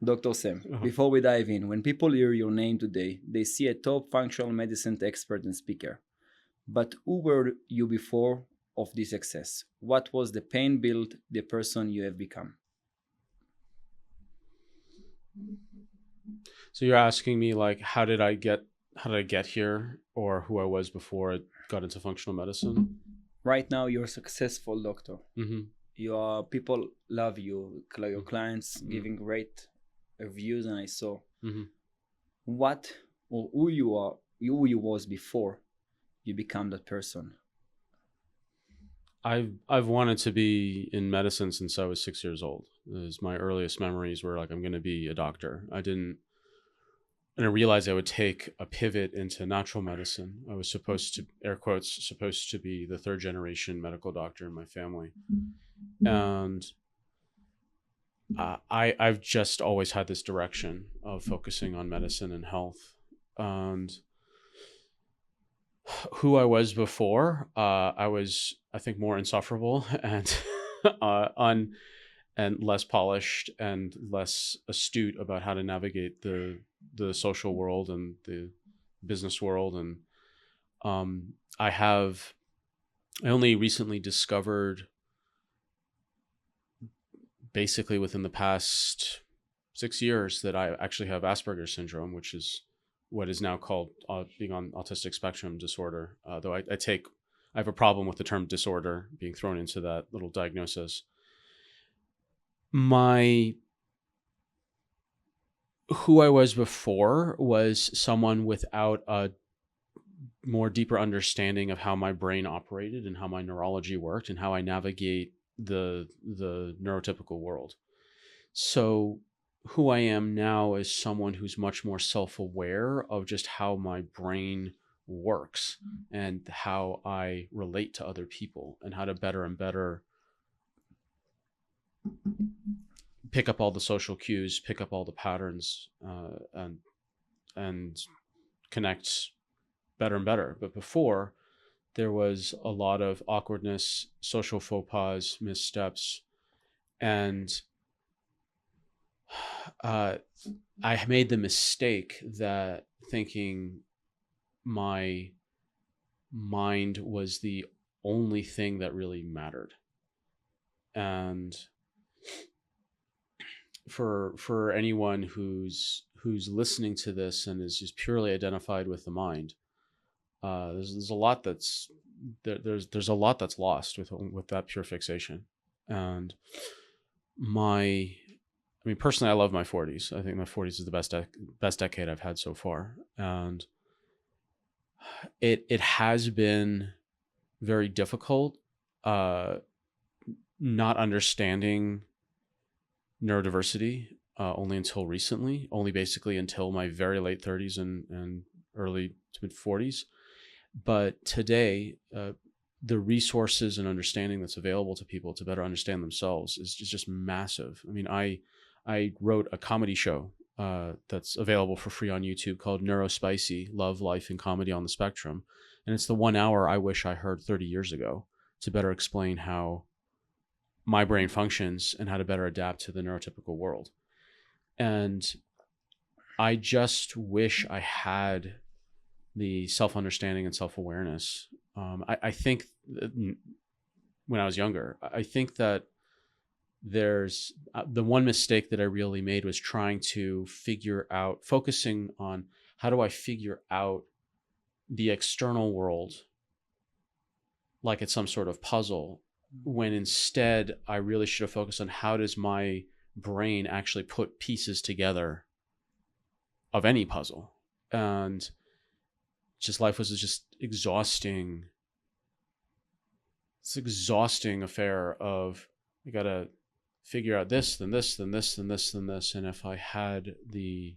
Dr. Sam, before we dive in, when people hear your name today, they see a top functional medicine expert and speaker. But who were you before of this success? What was the pain build the person you have become? So you're asking me like how did I get here, or who I was before I got into functional medicine? Right now, you're a successful doctor. Mm-hmm. Your people love you. Your clients Mm-hmm. giving great reviews, and I saw Mm-hmm. what or who you are, who you was before you become that person. I've wanted to be in medicine since I was 6 years old. As my earliest memories were like I'm going to be a doctor. And I realized I would take a pivot into natural medicine. I was supposed to, air quotes, supposed to be the third generation medical doctor in my family, and I've just always had this direction of focusing on medicine and health. And who I was before, I was, I think, more insufferable and un and less polished and less astute about how to navigate the social world and the business world. And I have I only recently discovered, basically within the past 6 years, that I actually have Asperger's syndrome, which is what is now called being on autistic spectrum disorder. Though I have a problem with the term disorder being thrown into that little diagnosis. My Who I was before was someone without a more deeper understanding of how my brain operated and how my neurology worked and how I navigate the neurotypical world. So who I am now is someone who's much more self-aware of just how my brain works and how I relate to other people and how to better and better pick up all the social cues, pick up all the patterns, and connect better and better. But before, there was a lot of awkwardness, social faux pas, missteps, and uh, I made the mistake that thinking my mind was the only thing that really mattered. And for anyone who's listening to this and is just purely identified with the mind, there's a lot there's a lot that's lost with that pure fixation. And my I mean, personally, I love my 40s. I think my 40s is the best decade I've had so far, and it has been very difficult, uh, not understanding neurodiversity only until recently, only basically until my very late 30s and early to mid 40s. But today, the resources and understanding that's available to people to better understand themselves is just massive. I mean, I wrote a comedy show that's available for free on YouTube called Neurospicy: Love, Life, and Comedy on the Spectrum, and it's the 1 hour I wish I heard 30 years ago to better explain how my brain functions and how to better adapt to the neurotypical world. And I just wish I had the self-understanding and self-awareness. I think when I was younger, I think that there's the one mistake that I really made was trying to focusing on how do I figure out the external world like it's some sort of puzzle, when instead I really should have focused on how does my brain actually put pieces together of any puzzle. And just life was just exhausting. It's exhausting affair of I gotta figure out this, then this, then this, then this, then this. And if I had the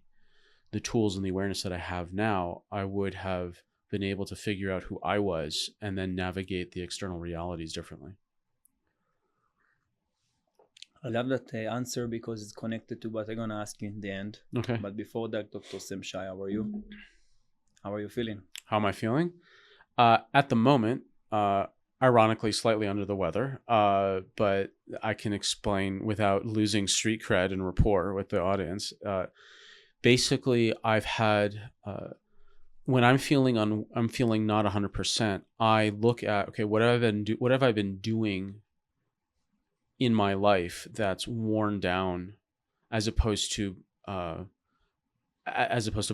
tools and the awareness that I have now, I would have been able to figure out who I was and then navigate the external realities differently. I love that answer because it's connected to what I'm gonna ask you in the end. Okay. But before that, Dr. Sam Shay, how are you? How are you feeling? How am I feeling? At the moment, ironically slightly under the weather, but I can explain without losing street cred and rapport with the audience. Basically, I've had when I'm feeling not 100%. I look at, okay, what have I been doing in my life that's worn down, as opposed to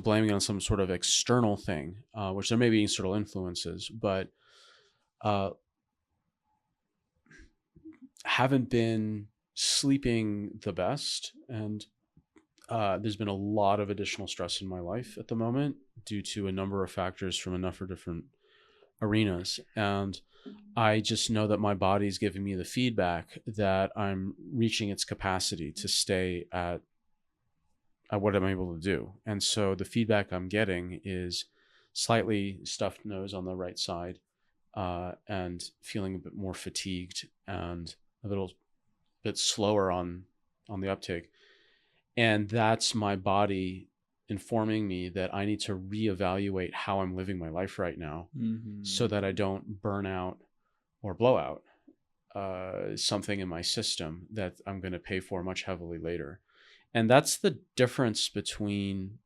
blaming it on some sort of external thing, which there may be external influences, but haven't been sleeping the best, and there's been a lot of additional stress in my life at the moment due to a number of factors from a number of different arenas. And I just know that my body's giving me the feedback that I'm reaching its capacity to stay at what I'm able to do. And so the feedback I'm getting is slightly stuffed nose on the right side, and feeling a bit more fatigued and a little bit slower on the uptake. And that's my body informing me that I need to reevaluate how I'm living my life right now, so that I don't burn out or blow out something in my system that I'm going to pay for much heavily later. And that's the difference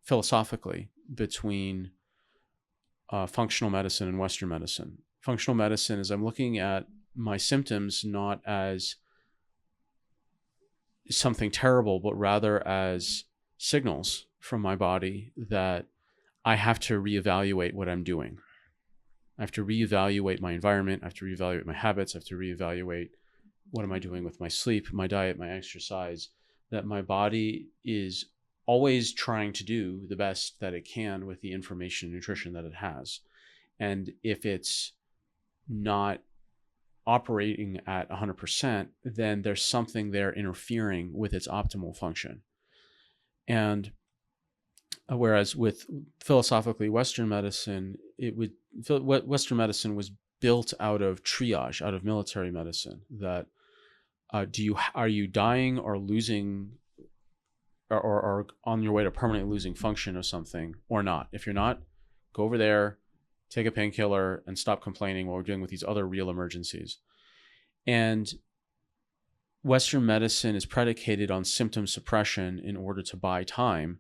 philosophically between functional medicine and Western medicine. Functional medicine is I'm looking at my symptoms not as something terrible, but rather as signals from my body that I have to reevaluate what I'm doing. I have to reevaluate my environment. I have to reevaluate my habits. I have to reevaluate what am I doing with my sleep, my diet, my exercise, that my body is always trying to do the best that it can with the information and nutrition that it has. And if it's not operating at 100%, then there's something there interfering with its optimal function. And whereas with philosophically Western medicine, Western medicine was built out of triage, out of military medicine, that are you dying or losing or on your way to permanently losing function of something or not? If you're not, go over there, take a painkiller, and stop complaining while we're dealing with these other real emergencies. And Western medicine is predicated on symptom suppression in order to buy time,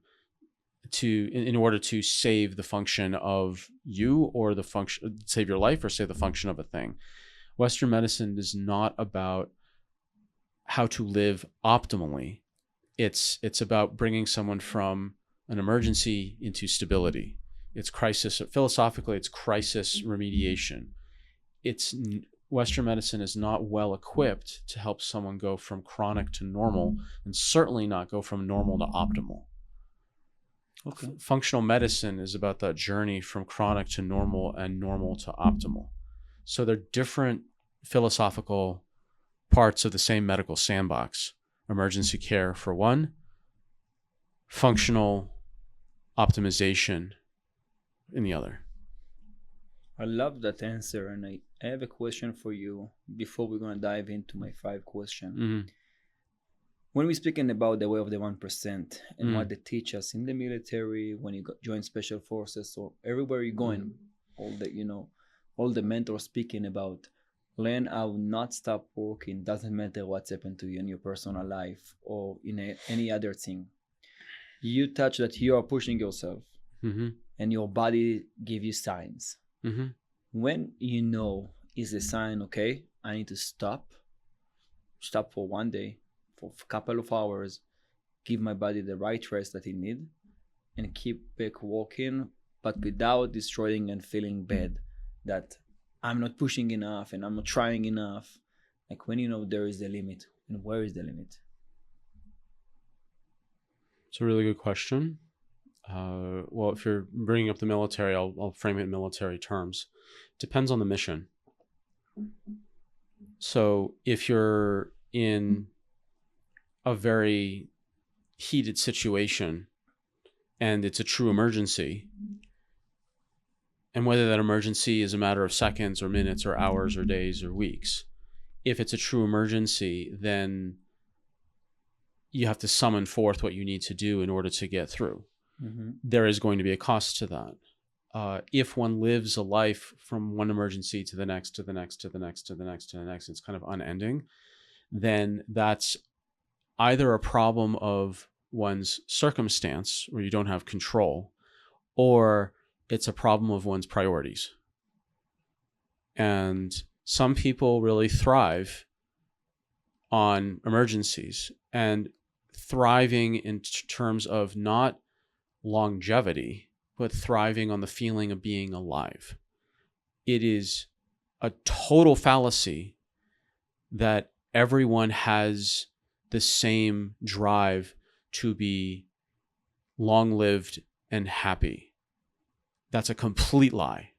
in order to save the function of you, or save your life, or save the function of a thing. Western medicine is not about how to live optimally. It's about bringing someone from an emergency into stability. It's crisis. Philosophically, it's crisis remediation. Western medicine is not well equipped to help someone go from chronic to normal, and certainly not go from normal to optimal. Okay. Functional medicine is about that journey from chronic to normal and normal to optimal. So they're different philosophical parts of the same medical sandbox. Emergency care for one, functional optimization in the other. I love that answer, and I have a question for you before we're going to dive into my 5 questions. Mm-hmm. When we're speaking about the way of the 1% and what they teach us in the military, when you join special forces, or everywhere you're going, all the mentors speaking about learn how not stop working, doesn't matter what's happened to you in your personal life or in any other thing. You touch that you are pushing yourself, and your body give you signs. When is a sign, okay, I need to stop for one day, for a couple of hours, give my body the right rest that it needs, and keep back walking, but without destroying and feeling bad that I'm not pushing enough and I'm not trying enough. Like when there is a limit, and where is the limit? It's a really good question. Well, if you're bringing up the military, I'll frame it in military terms. Depends on the mission. So if you're in a very heated situation and it's a true emergency, and whether that emergency is a matter of seconds or minutes or hours or days or weeks, if it's a true emergency, then you have to summon forth what you need to do in order to get through. There is going to be a cost to that. if one lives a life from one emergency to the next, to the next, to the next, to the next, to the next, it's kind of unending, then that's either a problem of one's circumstance where you don't have control, or it's a problem of one's priorities. And some people really thrive on emergencies, and thriving in terms of not longevity, but thriving on the feeling of being alive. It is a total fallacy that everyone has the same drive to be long-lived and happy. That's a complete lie.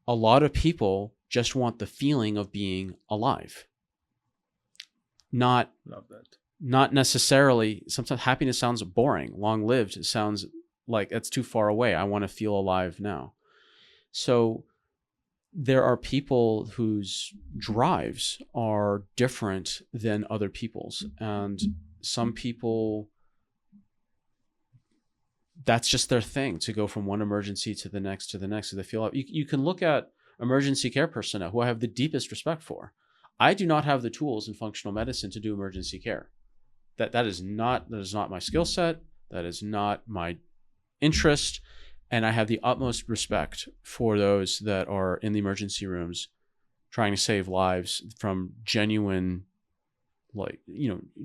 A lot of people just want the feeling of being alive. Love that. Not necessarily, sometimes happiness sounds boring. Long-lived sounds like it's too far away. I want to feel alive now. So there are people whose drives are different than other people's. And some people, that's just their thing, to go from one emergency to the next, to the next. So they feel, you can look at emergency care personnel who I have the deepest respect for. I do not have the tools in functional medicine to do emergency care. That is not my skill set. That is not my interest. And I have the utmost respect for those that are in the emergency rooms trying to save lives from genuine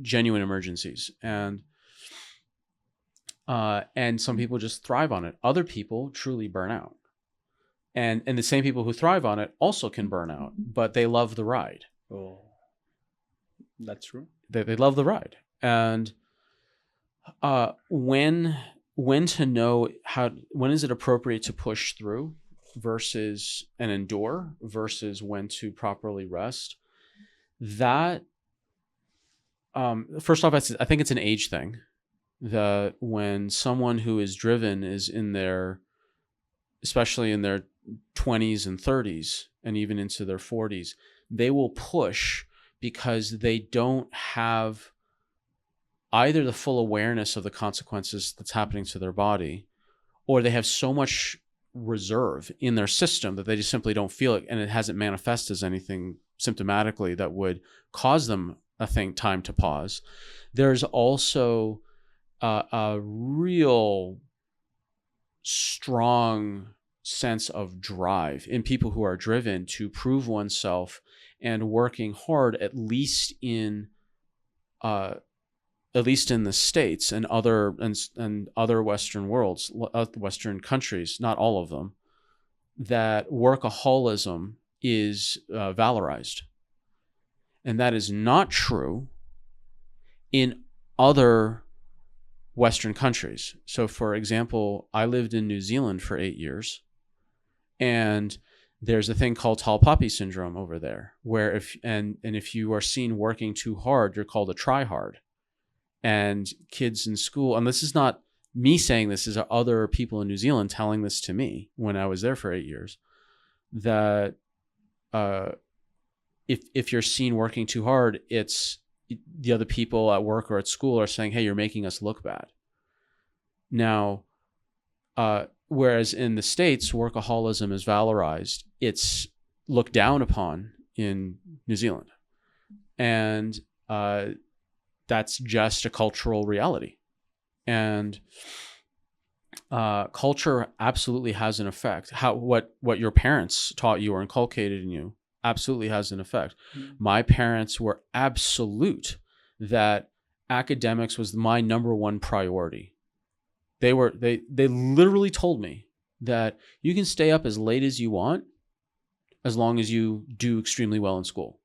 emergencies. And some people just thrive on it. Other people truly burn out. And the same people who thrive on it also can burn out, but they love the ride. Oh, that's true. They love the ride. And when to know when is it appropriate to push through versus and endure versus when to properly rest, that first off, I think it's an age thing. That when someone who is driven is especially in their 20s and 30s and even into their 40s, they will push because they don't have either the full awareness of the consequences that's happening to their body, or they have so much reserve in their system that they just simply don't feel it, and it hasn't manifested as anything symptomatically that would cause them time to pause. There's also a real strong sense of drive in people who are driven to prove oneself and working hard, at least in the States and other Western countries, not all of them, that workaholism is valorized. And that is not true in other Western countries. So for example, I lived in New Zealand for 8 years, and there's a thing called tall poppy syndrome over there, where if you are seen working too hard, you're called a tryhard. And kids in school, and this is not me saying this, is other people in New Zealand telling this to me when I was there for 8 years, that if you're seen working too hard, it's the other people at work or at school are saying, hey, you're making us look bad. Now, whereas in the States, workaholism is valorized, it's looked down upon in New Zealand. And that's just a cultural reality. And culture absolutely has an effect. What your parents taught you or inculcated in you absolutely has an effect. Mm-hmm. My parents were absolute that academics was my number one priority. They literally told me that you can stay up as late as you want as long as you do extremely well in school.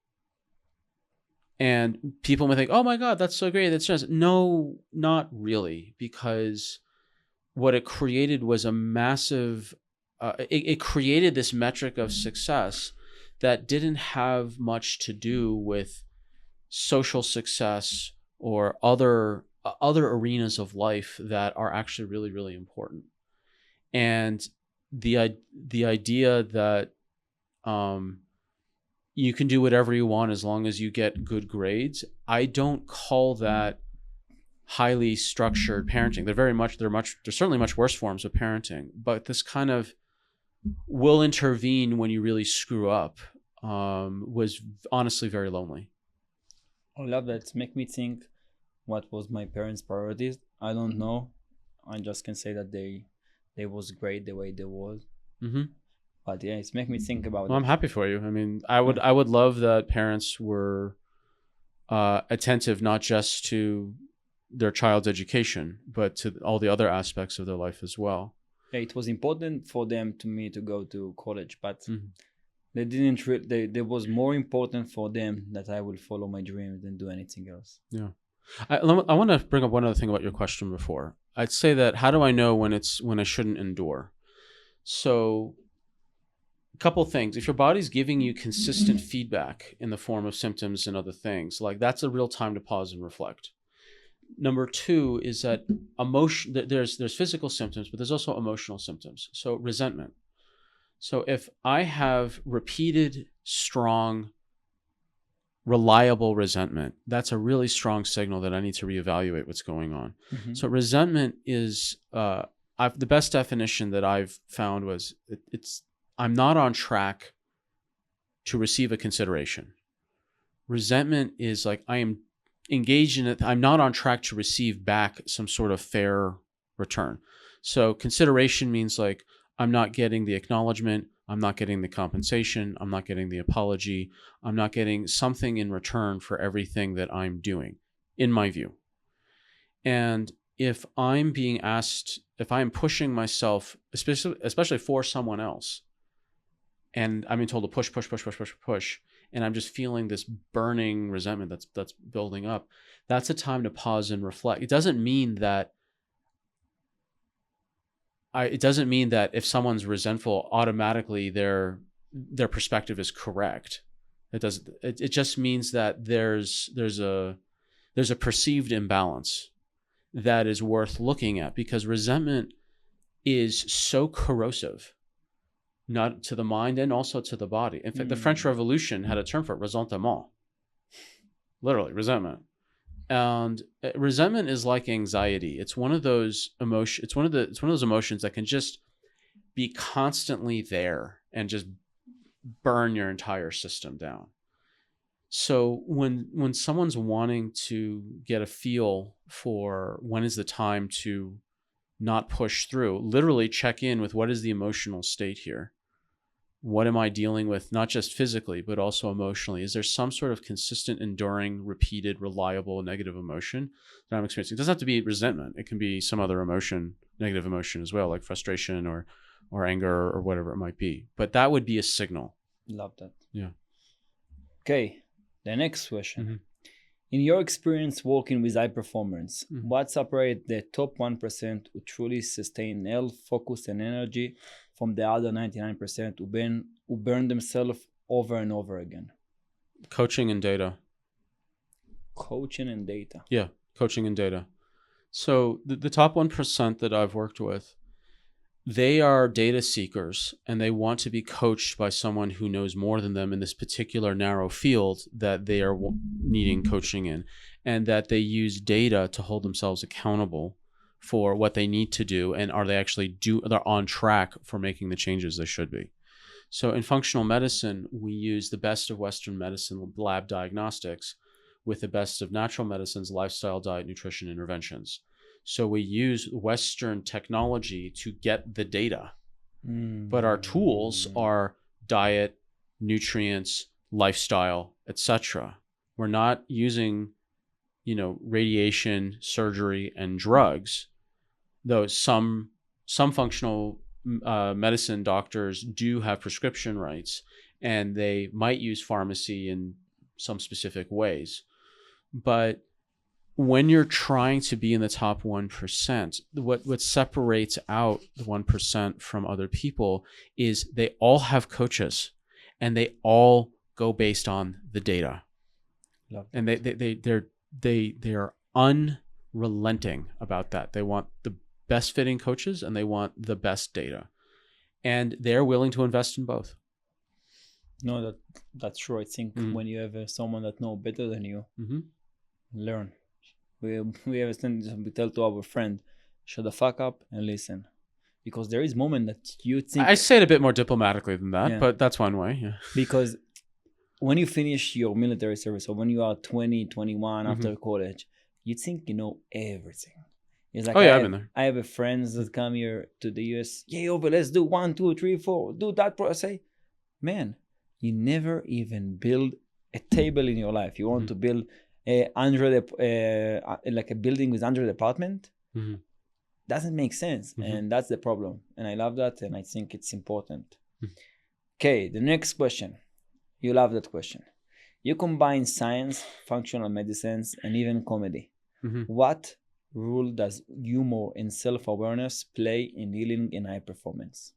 And people may think, oh my God, that's so great. That's just, no, not really, because what it created was a massive, it created this metric of success that didn't have much to do with social success or other arenas of life that are actually really, really important. And the idea that you can do whatever you want as long as you get good grades, I don't call that highly structured parenting. They're certainly much worse forms of parenting, but this kind of will intervene when you really screw up was honestly very lonely. I love that. Make me think what was my parents' priorities. I don't know. I just can say that they was great the way they was. Mm-hmm. But yeah, it's make me think about Well, I'm happy for you. I mean, I would love that parents were attentive not just to their child's education, but to all the other aspects of their life as well. Yeah, it was important for them to me to go to college, but Mm-hmm. they didn't. They was more important for them that I will follow my dream than do anything else. Yeah. I want to bring up one other thing about your question before. I'd say that how do I know when I shouldn't endure? So a couple things. If your body's giving you consistent feedback in the form of symptoms and other things, like that's a real time to pause and reflect. Number two is that there's physical symptoms, but there's also emotional symptoms. So resentment. So if I have repeated, strong, reliable resentment, that's a really strong signal that I need to reevaluate what's going on. Mm-hmm. So resentment is the best definition that I've found was it's I'm not on track to receive a consideration. Resentment is like I am engaged in it. I'm not on track to receive back some sort of fair return. So consideration means like I'm not getting the acknowledgement, I'm not getting the compensation, I'm not getting the apology, I'm not getting something in return for everything that I'm doing, in my view. And if I'm being asked, if I'm pushing myself, especially for someone else, and I'm being told to push, and I'm just feeling this burning resentment that's building up, that's a time to pause and reflect. It doesn't mean that if someone's resentful, automatically their perspective is correct. It just means that there's a perceived imbalance that is worth looking at, because resentment is so corrosive, not to the mind and also to the body. In fact, the French Revolution had a term for it, ressentiment. Literally, resentment. And resentment is like anxiety. It's one of those emotions. It's one of those emotions that can just be constantly there and just burn your entire system down. So when someone's wanting to get a feel for when is the time to not push through, literally check in with what is the emotional state here. What am I dealing with, not just physically, but also emotionally? Is there some sort of consistent, enduring, repeated, reliable negative emotion that I'm experiencing? It doesn't have to be resentment. It can be some other emotion, negative emotion as well, like frustration or anger or whatever it might be. But that would be a signal. Love that. Yeah. Okay, the next question. Mm-hmm. In your experience working with high performers, Mm-hmm. what separates the top 1% who truly sustain health, focus, and energy from the other 99% who burn themselves over and over again? Coaching and data. Coaching and data. Yeah, coaching and data. So the top 1% that I've worked with, they are data seekers and they want to be coached by someone who knows more than them in this particular narrow field that they are needing coaching in, and that they use data to hold themselves accountable for what they need to do, and they're on track for making the changes they should be. So in functional medicine, we use the best of Western medicine lab diagnostics with the best of natural medicine's lifestyle, diet, nutrition interventions. So we use Western technology to get the data, but our tools are diet, nutrients, lifestyle, etc. We're not using, radiation, surgery, and drugs, though some functional medicine doctors do have prescription rights, and they might use pharmacy in some specific ways. But when you're trying to be in the top 1%, what separates out the 1% from other people is they all have coaches and they all go based on the data. Love and they are unrelenting about that. They want the best fitting coaches and they want the best data, and they're willing to invest in both. No, that's true. I think when you have someone that knows better than you, learn. we have a tendency we tell to our friend, shut the fuck up and listen, because there is moment that you think, I say it a bit more diplomatically than that, Yeah. but that's one way. Yeah. because when you finish your military service, or when you are 20, 21 after college, you think you know everything. It's like, Oh yeah, I've been there. I have a friends that come here to the US. Yeah, over, let's do 1, 2, 3, 4. Do that. I say, man, you never even build a table in your life. You want to build like a building with 100 apartment? Doesn't make sense, and that's the problem. And I love that, and I think it's important. Okay, the next question. You love that question. You combine science, functional medicines, and even comedy. What role does humor and self-awareness play in healing and high performance?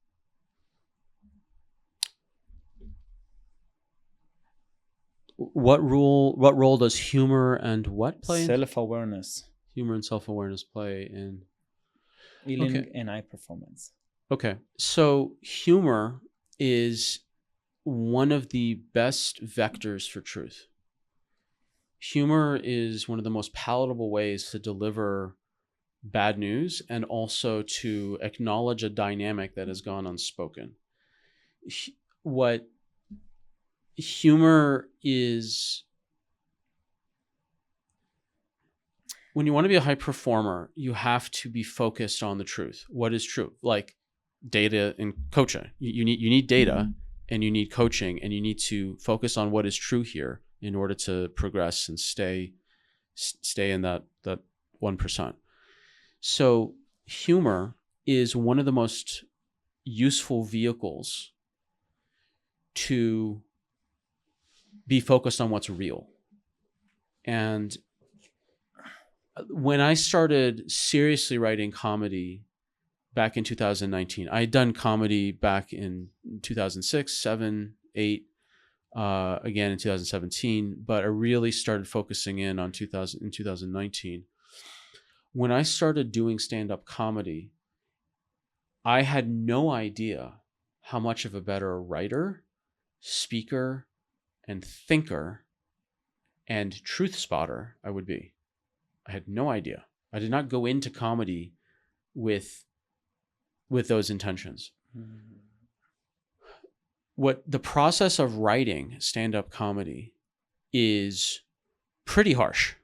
What role does humor and what play? Self-awareness. Humor and self-awareness play in healing and high performance. Okay. So humor is one of the best vectors for truth. Humor is one of the most palatable ways to deliver bad news and also to acknowledge a dynamic that has gone unspoken. What humor is, when you want to be a high performer, you have to be focused on the truth. What is true? Like data and coaching. You need data and you need coaching, and you need to focus on what is true here in order to progress and stay in that 1%. So humor is one of the most useful vehicles to be focused on what's real. And when I started seriously writing comedy back in 2019, I had done comedy back in 2006, 7, 8, again in 2017, but I really started focusing in on 2019. When I started doing stand-up comedy, I had no idea how much of a better writer, speaker, and thinker and truth spotter I would be. I had no idea. I did not go into comedy with those intentions. What the process of writing stand-up comedy is pretty harsh.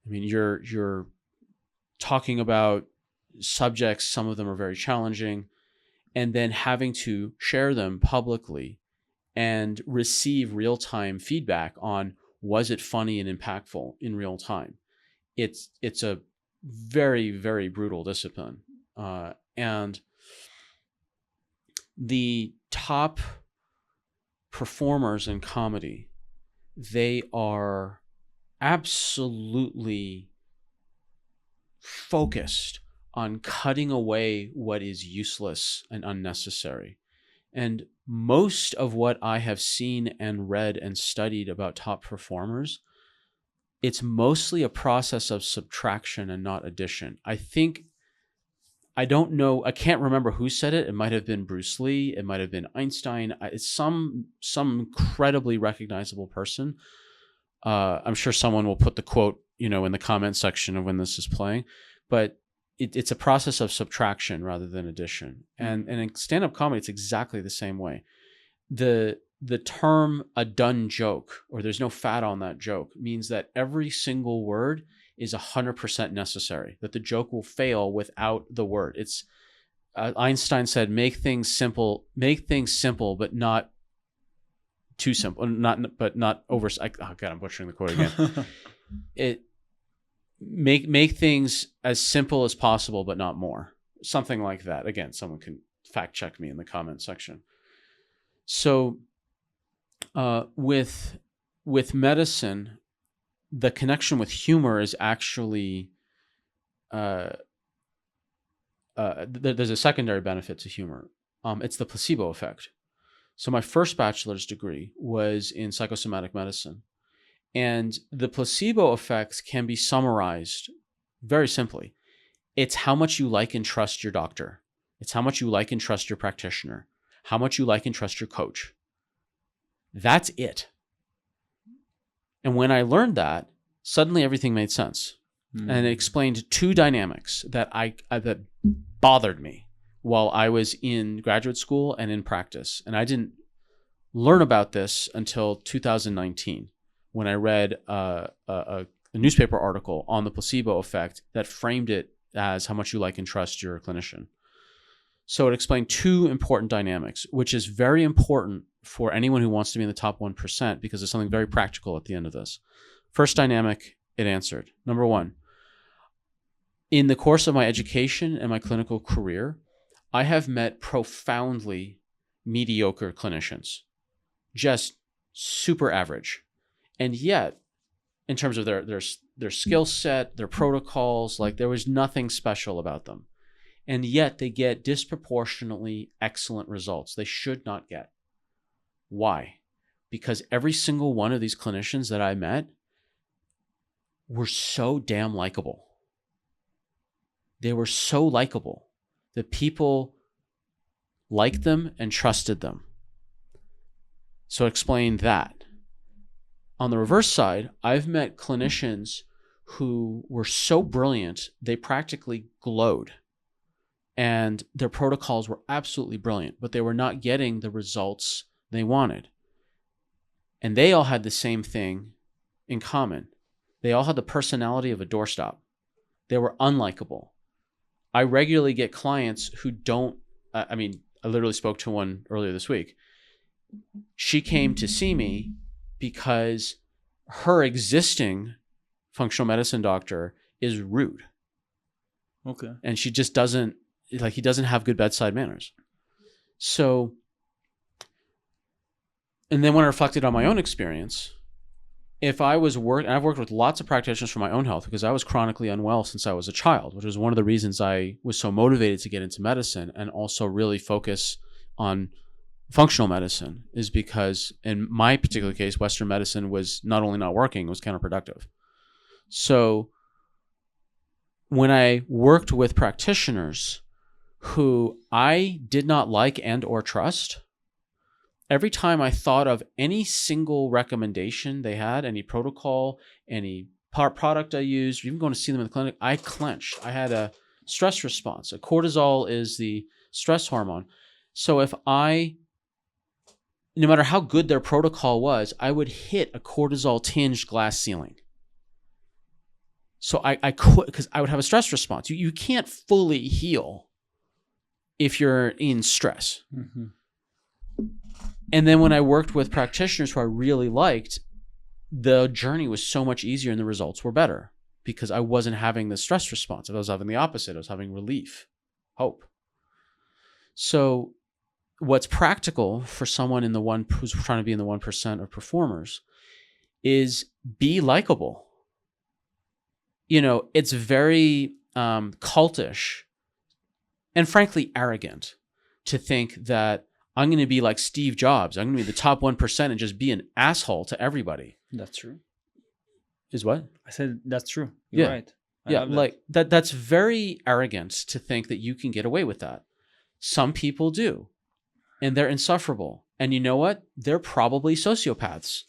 I mean, you're talking about subjects, some of them are very challenging, and then having to share them publicly and receive real-time feedback on, was it funny and impactful in real time? It's a very, very brutal discipline. And the top performers in comedy, they are absolutely focused on cutting away what is useless and unnecessary. And most of what I have seen and read and studied about top performers, it's mostly a process of subtraction and not addition. I don't know, I can't remember who said it. It might have been Bruce Lee. It might have been Einstein. It's some incredibly recognizable person. I'm sure someone will put the quote, in the comment section of when this is playing, but it's a process of subtraction rather than addition. And in stand-up comedy, it's exactly the same way. The term "a done joke" or "there's no fat on that joke" means that every single word is 100% necessary, that the joke will fail without the word. It's Einstein said, make things simple, but not too simple, but not over. Oh God, I'm butchering the quote again. Make things as simple as possible, but not more. Something like that. Again, someone can fact check me in the comment section. So with medicine, the connection with humor is actually, there's a secondary benefit to humor. It's the placebo effect. So my first bachelor's degree was in psychosomatic medicine. And the placebo effect can be summarized very simply. It's how much you like and trust your doctor. It's how much you like and trust your practitioner. How much you like and trust your coach. That's it. And when I learned that, suddenly everything made sense. And it explained two dynamics that that bothered me while I was in graduate school and in practice. And I didn't learn about this until 2019 when I read a newspaper article on the placebo effect that framed it as how much you like and trust your clinician. So it explained two important dynamics, which is very important for anyone who wants to be in the top 1% because there's something very practical at the end of this. First dynamic, it answered. Number one, in the course of my education and my clinical career, I have met profoundly mediocre clinicians, just super average. And yet, in terms of their skill set, their protocols, like there was nothing special about them. And yet they get disproportionately excellent results they should not get. Why? Because every single one of these clinicians that I met were so damn likable. They were so likable that people liked them and trusted them. So explain that. On the reverse side, I've met clinicians who were so brilliant, they practically glowed. And their protocols were absolutely brilliant, but they were not getting the results they wanted. And they all had the same thing in common. They all had the personality of a doorstop. They were unlikable. I regularly get clients who don't, I literally spoke to one earlier this week. She came to see me because her existing functional medicine doctor is rude. Okay. And she just doesn't, he doesn't have good bedside manners. So, and then when I reflected on my own experience, if I was and I've worked with lots of practitioners for my own health because I was chronically unwell since I was a child, which was one of the reasons I was so motivated to get into medicine and also really focus on functional medicine, is because in my particular case, Western medicine was not only not working, it was counterproductive. So when I worked with practitioners who I did not like and or trust, every time I thought of any single recommendation they had, any protocol, any product I used, or even going to see them in the clinic, I clenched. I had a stress response. Cortisol is the stress hormone. So no matter how good their protocol was, I would hit a cortisol-tinged glass ceiling. So I could, because I would have a stress response. You can't fully heal if you're in stress. Mm-hmm. And then when I worked with practitioners who I really liked, the journey was so much easier and the results were better because I wasn't having the stress response. I was having the opposite. I was having relief, hope. So what's practical for someone who's trying to be in the 1% of performers is be likable. It's very cultish and frankly arrogant to think that I'm going to be like Steve Jobs. I'm going to be the top 1% and just be an asshole to everybody. That's true. Is what? I said that's true. You're right. Yeah, like that's very arrogant to think that you can get away with that. Some people do, and they're insufferable. And you know what? They're probably sociopaths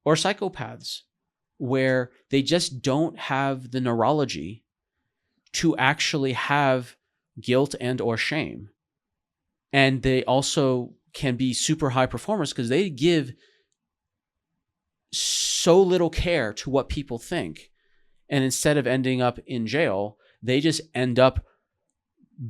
or psychopaths where they just don't have the neurology to actually have guilt and or shame. And they also can be super high performers because they give so little care to what people think. And instead of ending up in jail, they just end up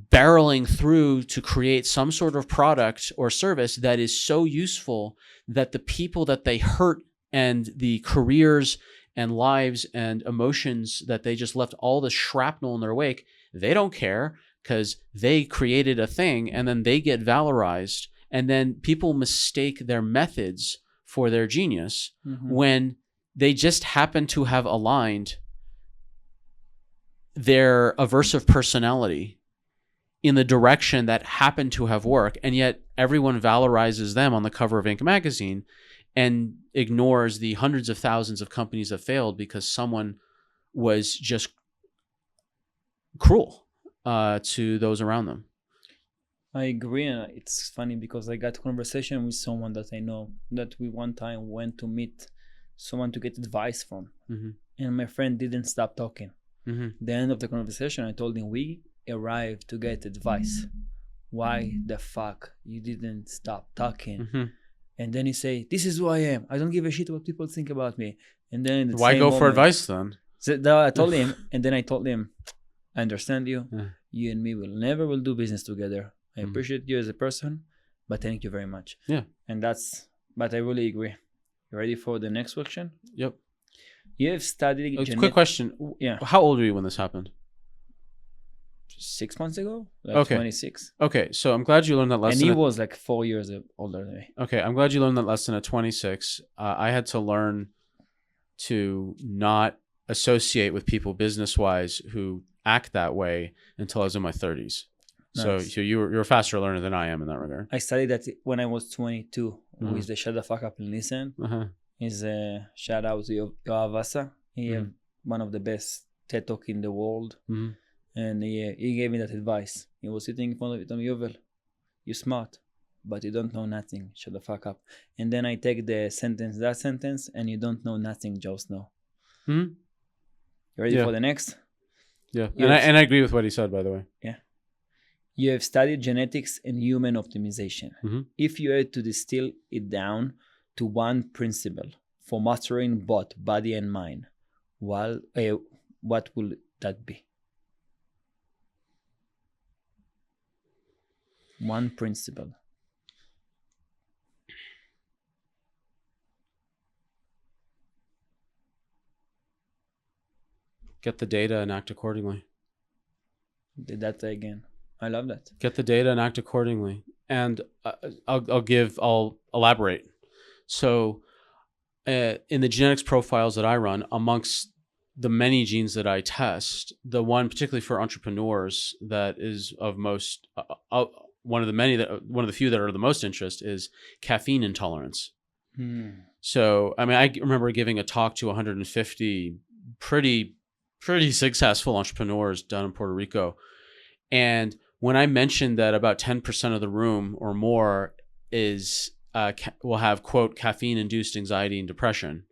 barreling through to create some sort of product or service that is so useful that the people that they hurt and the careers and lives and emotions that they just left all the shrapnel in their wake, they don't care because they created a thing and then they get valorized. And then people mistake their methods for their genius when they just happen to have aligned their aversive personality in the direction that happened to have worked. And yet everyone valorizes them on the cover of Inc. magazine and ignores the hundreds of thousands of companies that failed because someone was just cruel to those around them. I agree. And it's funny because I got a conversation with someone that I know that we one time went to meet someone to get advice from. And my friend didn't stop talking. The end of the conversation, I told him, we arrived to get advice. Why the fuck you didn't stop talking? And then he say, this is who I am. I don't give a shit what people think about me. And then in the Why same go moment, for advice then? So I told him, and then I told him, I understand you. You and me will do business together. I appreciate you as a person, but thank you very much. Yeah. And but I really agree. You ready for the next question? Yep. You have studied Quick question. Yeah. How old were you when this happened? 6 months ago? Like Okay. 26. Okay, so I'm glad you learned that lesson. And he was like 4 years older than me. Okay, I'm glad you learned that lesson at 26. I had to learn to not associate with people business-wise who act that way until I was in my 30s. Nice. So you're a faster learner than I am in that regard. I studied that when I was 22 with the Shut the Fuck Up and Listen. Is a shout out to Yovel. He one of the best TED Talk in the world. And he gave me that advice. He was sitting in front of it, told me, Yovel, you're smart, but you don't know nothing. Shut the fuck up. And then I take that sentence, and you don't know nothing, just know. You ready for the next? Yeah, and I agree with what he said, by the way. Yeah. You have studied genetics and human optimization. If you had to distill it down to one principle for mastering both body and mind, what will that be? One principle. Get the data and act accordingly. Did that again. I love that. Get the data and act accordingly. And I'll elaborate. So in the genetics profiles that I run, amongst the many genes that I test, the one particularly for entrepreneurs that is of most one of the few that are the most interest is caffeine intolerance. So I mean, I remember giving a talk to 150 pretty successful entrepreneurs down in Puerto Rico, and when I mentioned that about 10% of the room or more is will have, quote, caffeine-induced anxiety and depression,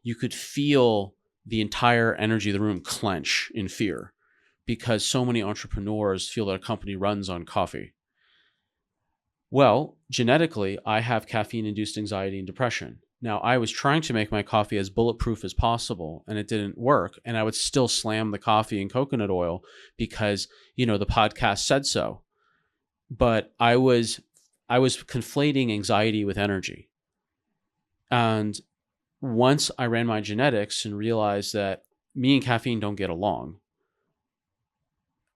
you could feel the entire energy of the room clench in fear because so many entrepreneurs feel that a company runs on coffee. Well, genetically, I have caffeine-induced anxiety and depression. Now, I was trying to make my coffee as bulletproof as possible, and it didn't work. And I would still slam the coffee and coconut oil because, the podcast said so. But I was conflating anxiety with energy. And once I ran my genetics and realized that me and caffeine don't get along,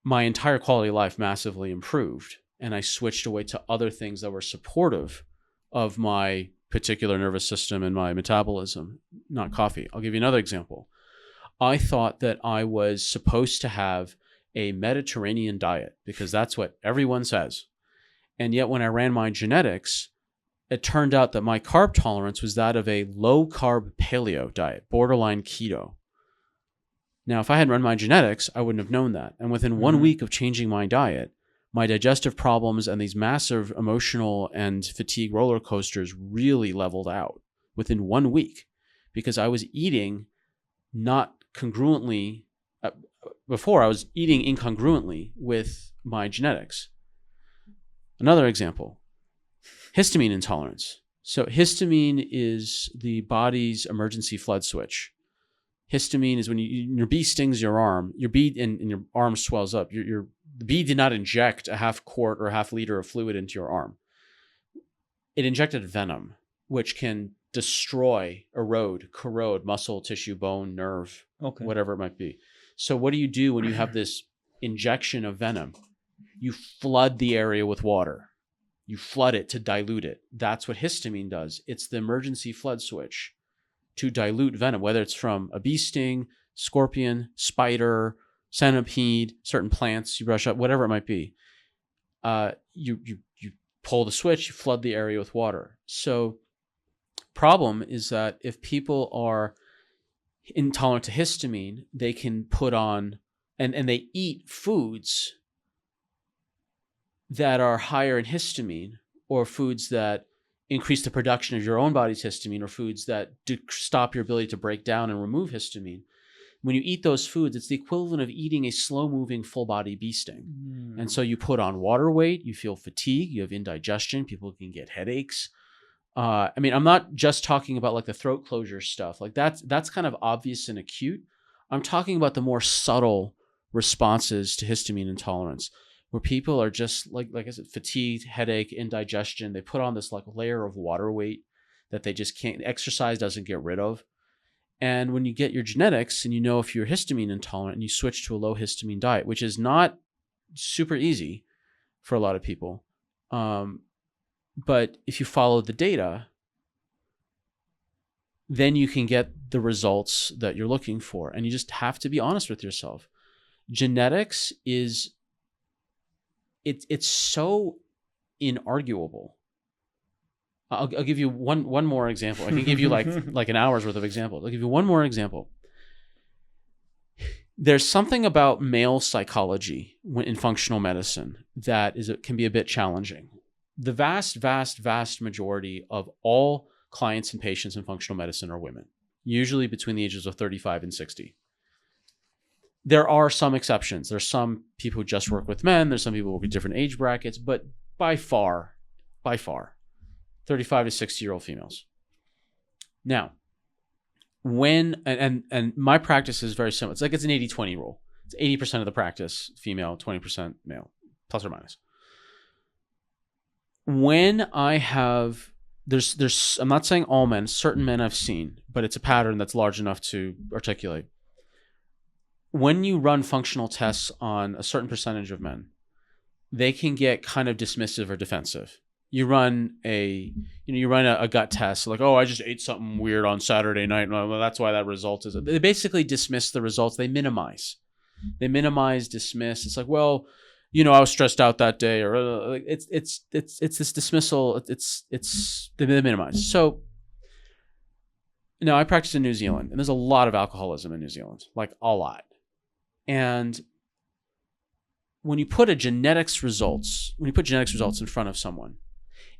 my entire quality of life massively improved. And I switched away to other things that were supportive of my particular nervous system and my metabolism, not coffee. I'll give you another example. I thought that I was supposed to have a Mediterranean diet because that's what everyone says. And yet when I ran my genetics, it turned out that my carb tolerance was that of a low-carb paleo diet, borderline keto. Now, if I had run my genetics, I wouldn't have known that. And within 1 week of changing my diet, my digestive problems and these massive emotional and fatigue roller coasters really leveled out within 1 week because I was eating not congruently. Before, I was eating incongruently with my genetics. Another example, histamine intolerance. So histamine is the body's emergency flood switch. Histamine is when your bee stings your arm, your bee and your arm swells up. The bee did not inject a half quart or half liter of fluid into your arm. It injected venom, which can destroy, erode, corrode muscle, tissue, bone, nerve, whatever it might be. So what do you do when you have this injection of venom? You flood the area with water. You flood it to dilute it. That's what histamine does. It's the emergency flood switch to dilute venom, whether it's from a bee sting, scorpion, spider, centipede, certain plants you brush up, whatever it might be. You pull the switch, you flood the area with water. So problem is that if people are intolerant to histamine, they can put on, and they eat foods that are higher in histamine, or foods that increase the production of your own body's histamine, or foods that stop your ability to break down and remove histamine, When you eat those foods, it's the equivalent of eating a slow-moving full-body bee sting. And so you put on water weight, you feel fatigue, you have indigestion, people can get headaches. I mean, I'm not just talking about like the throat closure stuff. Like that's kind of obvious and acute. I'm talking about the more subtle responses to histamine intolerance, where people are just like I said, fatigued, headache, indigestion. They put on this like layer of water weight that they just can't, exercise doesn't get rid of. And when you get your genetics and you know if you're histamine intolerant and you switch to a low histamine diet, which is not super easy for a lot of people. But if you follow the data, then you can get the results that you're looking for. And you just have to be honest with yourself. Genetics is, it's so inarguable. I'll give you one more example. I can give you like an hour's worth of examples. I'll give you one more example. There's something about male psychology in functional medicine that can be a bit challenging. The vast majority of all clients and patients in functional medicine are women, usually between the ages of 35 and 60. There are some exceptions. There's some people who just work with men. There's some people who work with different age brackets, but by far, 35 to 60-year-old females. Now, when, and my practice is very similar. It's like it's an 80-20 rule. It's 80% of the practice female, 20% male, plus or minus. When I have, there's, I'm not saying all men, certain men I've seen, but it's a pattern that's large enough to articulate. When you run functional tests on a certain percentage of men, they can get kind of dismissive or defensive. You run a gut test, like, oh, I just ate something weird on Saturday night. Well, that's why that result is. They basically dismiss the results. They minimize, dismiss. It's like, well, I was stressed out that day, or it's this dismissal. They minimize. So now I practice in New Zealand, and there's a lot of alcoholism in New Zealand, like a lot. And when you put genetics results in front of someone,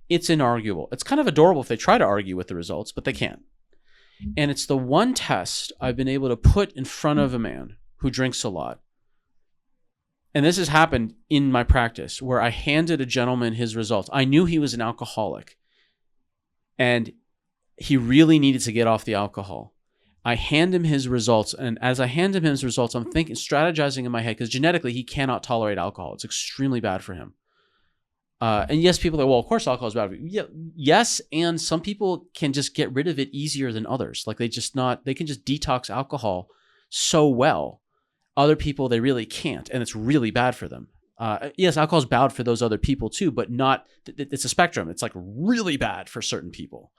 it's inarguable. It's kind of adorable if they try to argue with the results, but they can't. And it's the one test I've been able to put in front of a man who drinks a lot. And this has happened in my practice where I handed a gentleman his results. I knew he was an alcoholic and he really needed to get off the alcohol. I hand him his results, and as I hand him his results, I'm strategizing in my head, because genetically he cannot tolerate alcohol. It's extremely bad for him. And yes, people are like, well, of course alcohol is bad for you. Yeah, yes, and some people can just get rid of it easier than others. Like they can just detox alcohol so well. Other people, they really can't, and it's really bad for them. Yes, alcohol is bad for those other people too, but not, it's a spectrum. It's like really bad for certain people.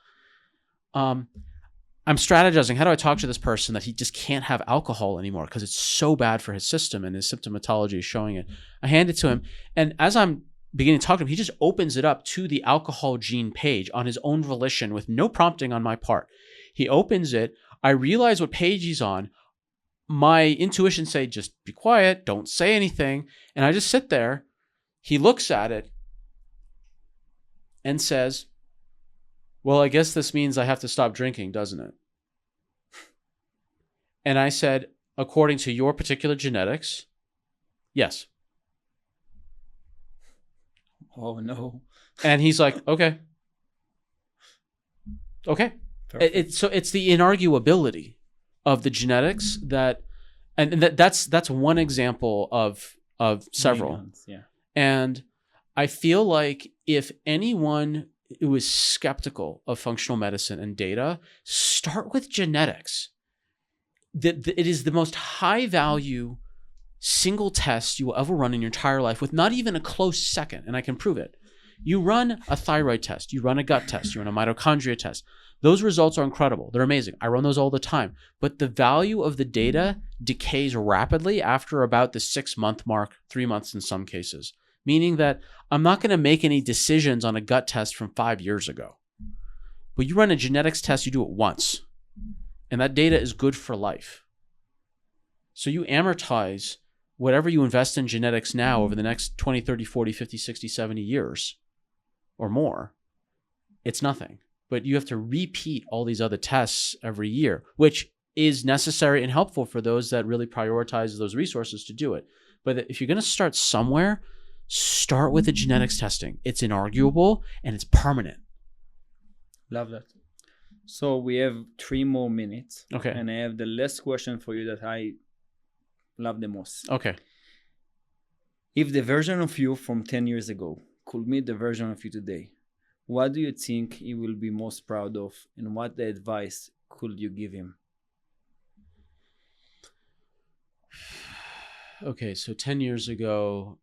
I'm strategizing. How do I talk to this person that he just can't have alcohol anymore because it's so bad for his system and his symptomatology is showing it? I hand it to him, and as I'm beginning to talk to him, he just opens it up to the alcohol gene page on his own volition with no prompting on my part. He opens it. I realize what page he's on. My intuition say, just be quiet, don't say anything. And I just sit there. He looks at it and says, well, I guess this means I have to stop drinking, doesn't it? And I said, according to your particular genetics, yes. Oh, no. And he's like, okay. So it's the inarguability of the genetics that's one example of several. Yeah. And I feel like if anyone who is skeptical of functional medicine and data, start with genetics. It is the most high value single test you will ever run in your entire life, with not even a close second, and I can prove it. You run a thyroid test, you run a gut test, you run a mitochondria test. Those results are incredible. They're amazing. I run those all the time. But the value of the data decays rapidly after about the 6-month mark, 3 months in some cases, meaning that I'm not going to make any decisions on a gut test from 5 years ago. But you run a genetics test, you do it once, and that data is good for life. So you amortize whatever you invest in genetics now over the next 20, 30, 40, 50, 60, 70 years or more. It's nothing. But you have to repeat all these other tests every year, which is necessary and helpful for those that really prioritize those resources to do it. But if you're going to start somewhere, start with the genetics testing. It's inarguable and it's permanent. Love that. So we have 3 more minutes. Okay. And I have the last question for you that I love the most. Okay. If the version of you from 10 years ago could meet the version of you today, what do you think he will be most proud of, and what the advice could you give him? Okay, so 10 years ago,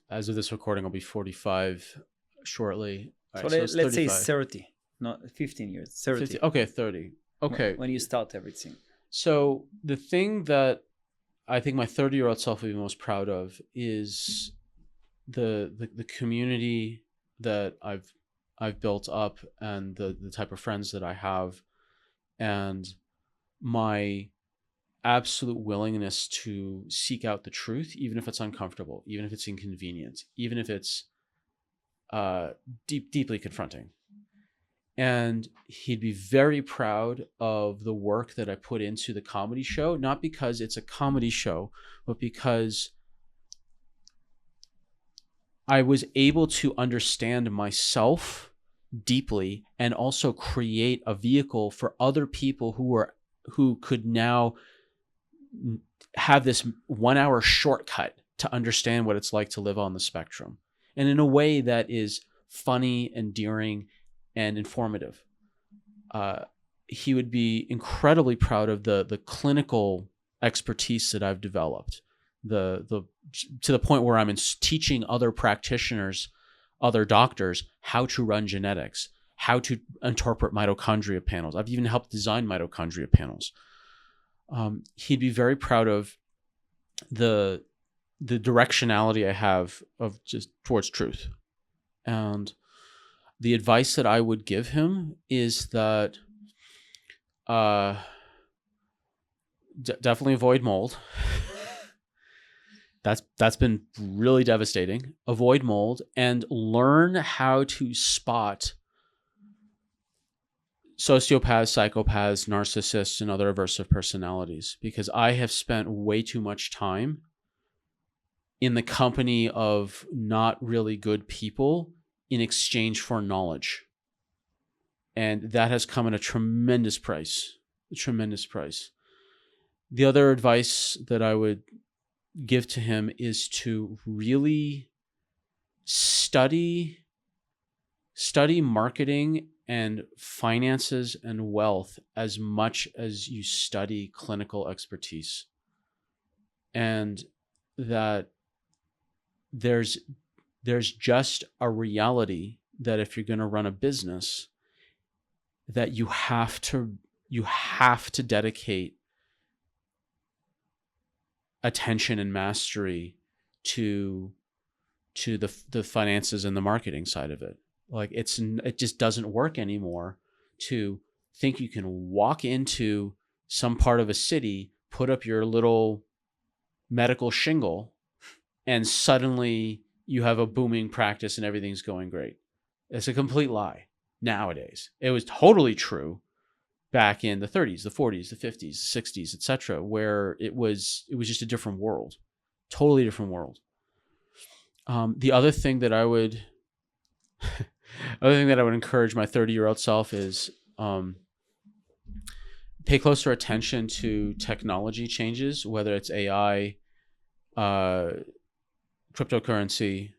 as of this recording, I'll be 45 shortly. So Right, so let's say 35. 30, not 15 years, 30. 50, okay, 30. Okay. When you start everything. So the thing that I think my 30-year-old self would be most proud of is the community that I've built up, and the type of friends that I have, and my absolute willingness to seek out the truth, even if it's uncomfortable, even if it's inconvenient, even if it's deeply confronting. And he'd be very proud of the work that I put into the comedy show, not because it's a comedy show, but because I was able to understand myself deeply and also create a vehicle for other people who could now have this 1 hour shortcut to understand what it's like to live on the spectrum, and in a way that is funny, endearing, and informative. He would be incredibly proud of the clinical expertise that I've developed, to the point where I'm teaching other practitioners, other doctors, how to run genetics, how to interpret mitochondria panels. I've even helped design mitochondria panels. He'd be very proud of the directionality I have of just towards truth. And the advice that I would give him is that definitely avoid mold. That's been really devastating. Avoid mold and learn how to spot sociopaths, psychopaths, narcissists, and other aversive personalities, because I have spent way too much time in the company of not really good people in exchange for knowledge. And that has come at a tremendous price. The other advice that I would give to him is to really study marketing and finances and wealth as much as you study clinical expertise. And that there's just a reality that if you're going to run a business, that you have to dedicate attention and mastery to the finances and the marketing side of it. Like it just doesn't work anymore to think you can walk into some part of a city, put up your little medical shingle, and suddenly you have a booming practice and everything's going great. It's a complete lie nowadays. It was totally true back in the 30s, the 40s, the 50s, the 60s, etc., where it was just a different world, totally different world. The other thing that I would encourage my 30-year-old self is pay closer attention to technology changes, whether it's AI, cryptocurrency.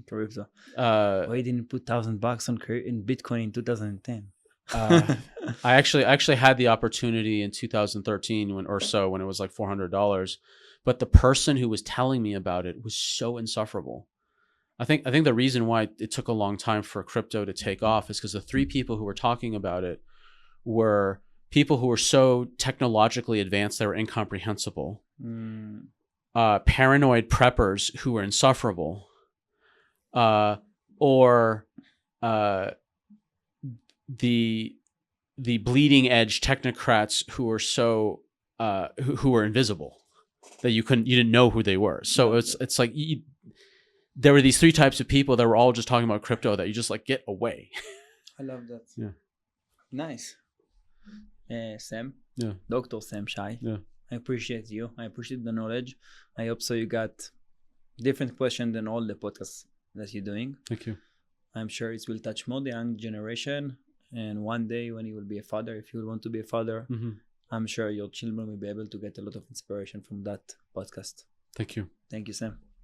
Crypto. Why didn't put $1,000 in Bitcoin in 2010? I actually had the opportunity in 2013 when it was like $400, but the person who was telling me about it was so insufferable. I think the reason why it took a long time for crypto to take off is because the 3 people who were talking about it were people who were so technologically advanced they were incomprehensible. Paranoid preppers who were insufferable, or the bleeding edge technocrats who were so who were invisible that you didn't know who they were. So it's like there were these 3 types of people that were all just talking about crypto that you just like, get away. I love that. Yeah. Nice. Sam, Yeah. Dr. Sam Shay. Yeah. I appreciate you. I appreciate the knowledge. I hope so you got different questions than all the podcasts that you're doing. Thank you. I'm sure it will touch more the young generation. And one day when you will be a father, if you will want to be a father, I'm sure your children will be able to get a lot of inspiration from that podcast. Thank you. Thank you, Sam.